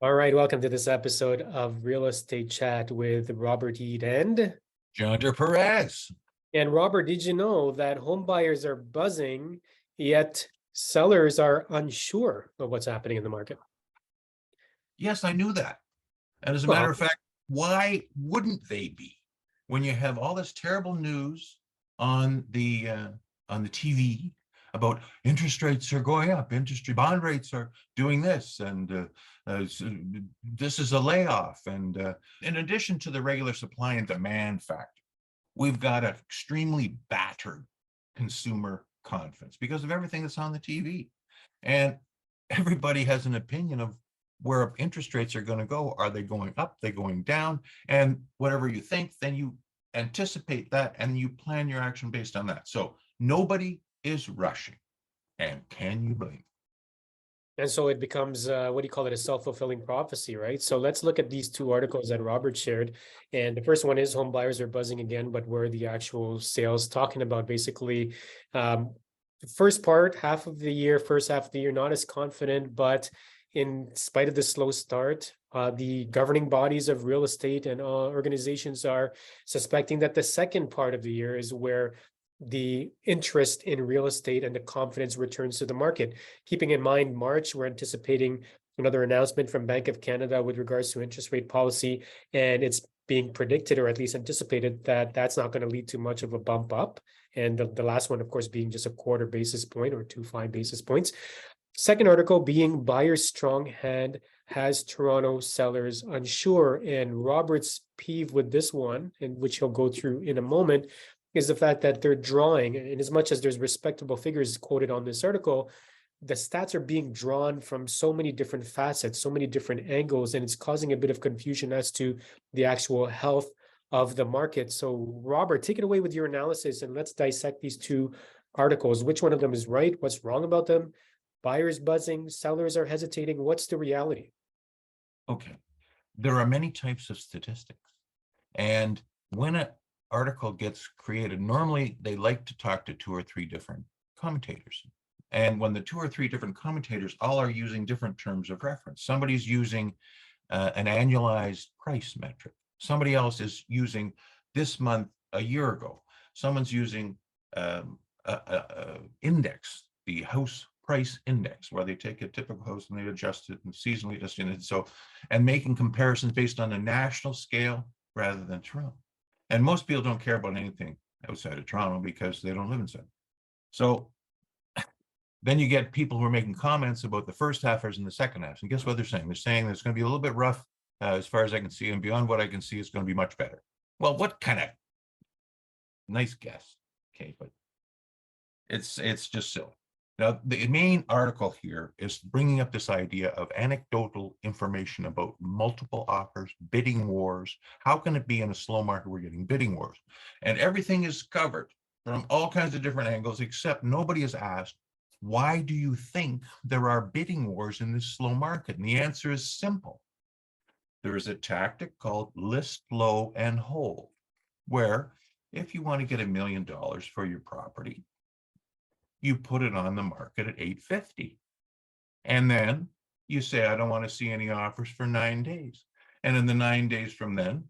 All right, welcome to this episode of Real Estate Chat with Robert Eid Jonathan Perez. and Robert, did you know that home buyers are buzzing, yet sellers are unsure of what's happening in the market? Yes, I knew that. And as a matter Well, of fact, why wouldn't they be? When you have all this terrible news on the TV about interest rates are going up, interest bond rates are doing this, and this is a layoff. And in addition to the regular supply and demand factor, we've got an extremely battered consumer confidence because of everything that's on the TV. And everybody has an opinion of where interest rates are going to go. Are they going up? They going down? And whatever you think, then you anticipate that and you plan your action based on that. So nobody is rushing. And can you blame? and so it becomes, what do you call it, a self-fulfilling prophecy, right? So let's look at these two articles that Robert shared. And the first one is home buyers are buzzing again, but where are the actual sales talking about basically the first part, first half of the year, not as confident, but in spite of the slow start, the governing bodies of real estate and organizations are suspecting that the second part of the year is where the interest in real estate and the confidence returns to the market. Keeping in mind, March, we're anticipating another announcement from Bank of Canada with regards to interest rate policy, and it's being predicted or at least anticipated that that's not going to lead to much of a bump up. And the last one, of course, being just a quarter basis point or 5 basis points. Second article being buyer's strong hand has Toronto sellers unsure. And Robert's peeve with this one, and which he'll go through in a moment, is the fact that they're drawing, and as much as there's respectable figures quoted on this article, the stats are being drawn from so many different facets, so many different angles, and it's causing a bit of confusion as to the actual health of the market. So, Robert, take it away with your analysis and let's dissect these two articles. Which one of them is right? What's wrong about them? Buyers buzzing, sellers are hesitating. What's the reality? Okay. There are many types of statistics. And when an article gets created, normally they like to talk to two or three different commentators. And when the two or three different commentators all are using different terms of reference, somebody's using an annualized price metric. Somebody else is using this month a year ago. Someone's using index, the house price index, where they take a typical house and they adjust it and seasonally adjust it. So, and making comparisons based on a national scale rather than Toronto. And most people don't care about anything outside of Toronto because they don't live inside. So then you get people who are making comments about the first halfers and the second half. And guess what they're saying? They're saying that it's going to be a little bit rough as far as I can see, and beyond what I can see, it's going to be much better. Well, what kind of nice guess? Okay, but it's just silly. Now, the main article here is bringing up this idea of anecdotal information about multiple offers, bidding wars. How can it be in a slow market we're getting bidding wars? And everything is covered from all kinds of different angles, except nobody has asked, why do you think there are bidding wars in this slow market? And the answer is simple. There is a tactic called list low and hold, where if you want to get $1 million for your property, you put it on the market at $850. And then you say, I don't want to see any offers for 9 days. And in the 9 days from then,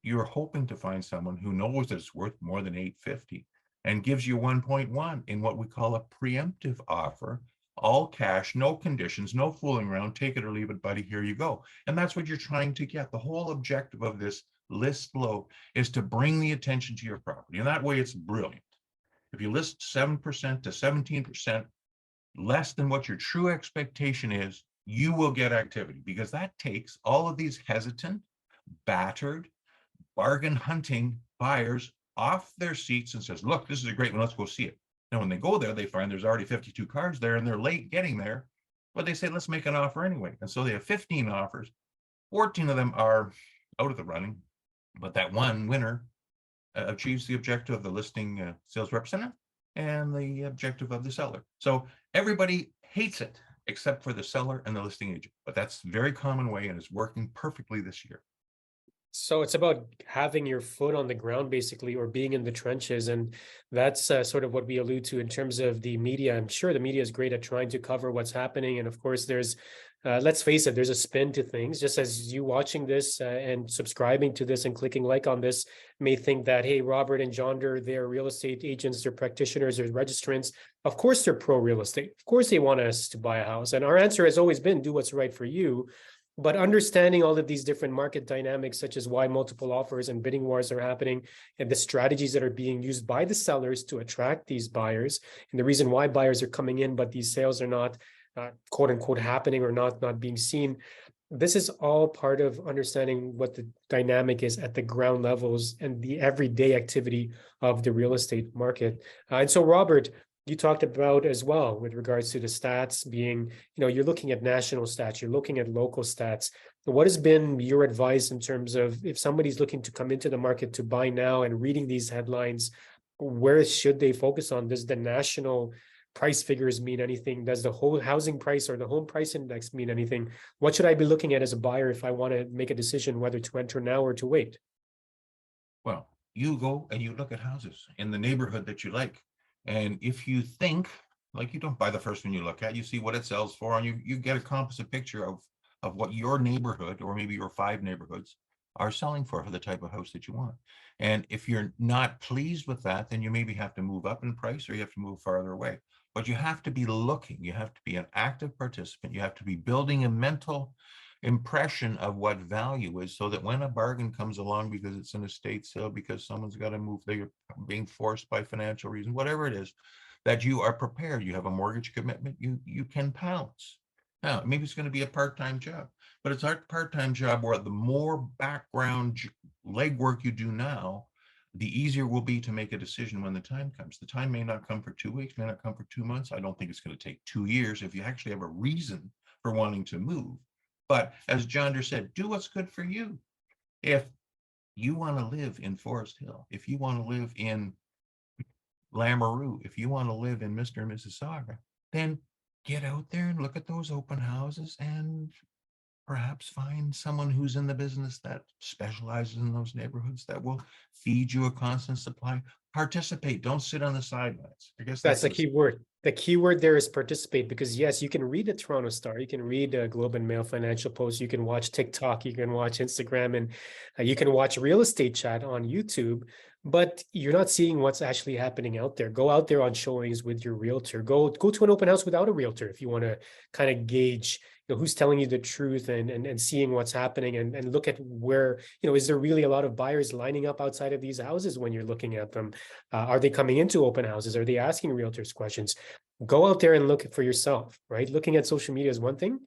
you're hoping to find someone who knows that it's worth more than $850 and gives you 1.1 in what we call a preemptive offer, all cash, no conditions, no fooling around, take it or leave it, buddy, here you go. And that's what you're trying to get. The whole objective of this list low is to bring the attention to your property. And that way it's brilliant. If you list 7% to 17% less than what your true expectation is, you will get activity, because that takes all of these hesitant, battered, bargain hunting buyers off their seats and says, look, this is a great one, let's go see it. And when they go there, they find there's already 52 cars there and they're late getting there, but they say, let's make an offer anyway. And so they have 15 offers, 14 of them are out of the running, but that one winner achieves the objective of the listing sales representative and the objective of the seller. So everybody hates it except for the seller and the listing agent, but that's a very common way and is working perfectly this year. So it's about having your foot on the ground, basically, or being in the trenches. And that's sort of what we allude to in terms of the media. I'm sure the media is great at trying to cover what's happening. And of course, there's let's face it, there's a spin to things. Just as you watching this and subscribing to this and clicking like on this may think that, hey, Robert and John, they're real estate agents, they're practitioners, they're registrants. Of course, they're pro real estate. Of course, they want us to buy a house. And our answer has always been do what's right for you. But understanding all of these different market dynamics, such as why multiple offers and bidding wars are happening, and the strategies that are being used by the sellers to attract these buyers, and the reason why buyers are coming in, but these sales are not quote unquote happening or not being seen. This is all part of understanding what the dynamic is at the ground levels and the everyday activity of the real estate market. And so, Robert, you talked about as well with regards to the stats being, you're looking at national stats, you're looking at local stats. What has been your advice in terms of if somebody's looking to come into the market to buy now and reading these headlines, where should they focus on? Does the national price figures mean anything? Does the whole housing price or the home price index mean anything? What should I be looking at as a buyer if I want to make a decision whether to enter now or to wait? Well, you go and you look at houses in the neighborhood that you like. And if you think, like, you don't buy the first one you look at, you see what it sells for, and you get a composite picture of what your neighborhood, or maybe your 5 neighborhoods, are selling for the type of house that you want. And if you're not pleased with that, then you maybe have to move up in price or you have to move farther away. But you have to be looking, you have to be an active participant, you have to be building a mental impression of what value is, so that when a bargain comes along because it's an estate sale, because someone's got to move, they're being forced by financial reasons, whatever it is, that you are prepared. You have a mortgage commitment, you can pounce. Now, maybe it's going to be a part-time job, but it's a part-time job where the more background legwork you do now, the easier it will be to make a decision when the time comes. The time may not come for 2 weeks, may not come for 2 months. I don't think it's going to take 2 years if you actually have a reason for wanting to move. But as John said, do what's good for you. If you want to live in Forest Hill, if you want to live in Lamoureux, if you want to live in Mr. and Mississauga, then get out there and look at those open houses and perhaps find someone who's in the business that specializes in those neighborhoods that will feed you a constant supply. Participate. Don't sit on the sidelines. I guess That's that's the key word. The key word there is participate, because yes, you can read the Toronto Star, you can read Globe and Mail Financial Post, you can watch TikTok, you can watch Instagram, and you can watch Real Estate Chat on YouTube, but you're not seeing what's actually happening out there. Go out there on showings with your realtor. Go to an open house without a realtor if you want to kind of gauge who's telling you the truth and seeing what's happening, and look at where, is there really a lot of buyers lining up outside of these houses when you're looking at them? Are they coming into open houses? Are they asking realtors questions? Go out there and look for yourself, right? Looking at social media is one thing.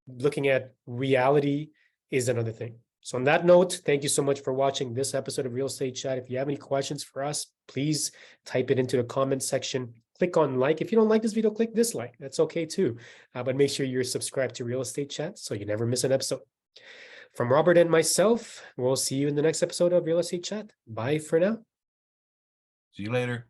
Looking at reality is another thing. So on that note, thank you so much for watching this episode of Real Estate Chat. If you have any questions for us, please type it into the comment section. Click on like. If you don't like this video, click dislike. That's okay too. But make sure you're subscribed to Real Estate Chat so you never miss an episode. From Robert and myself, we'll see you in the next episode of Real Estate Chat. Bye for now. See you later.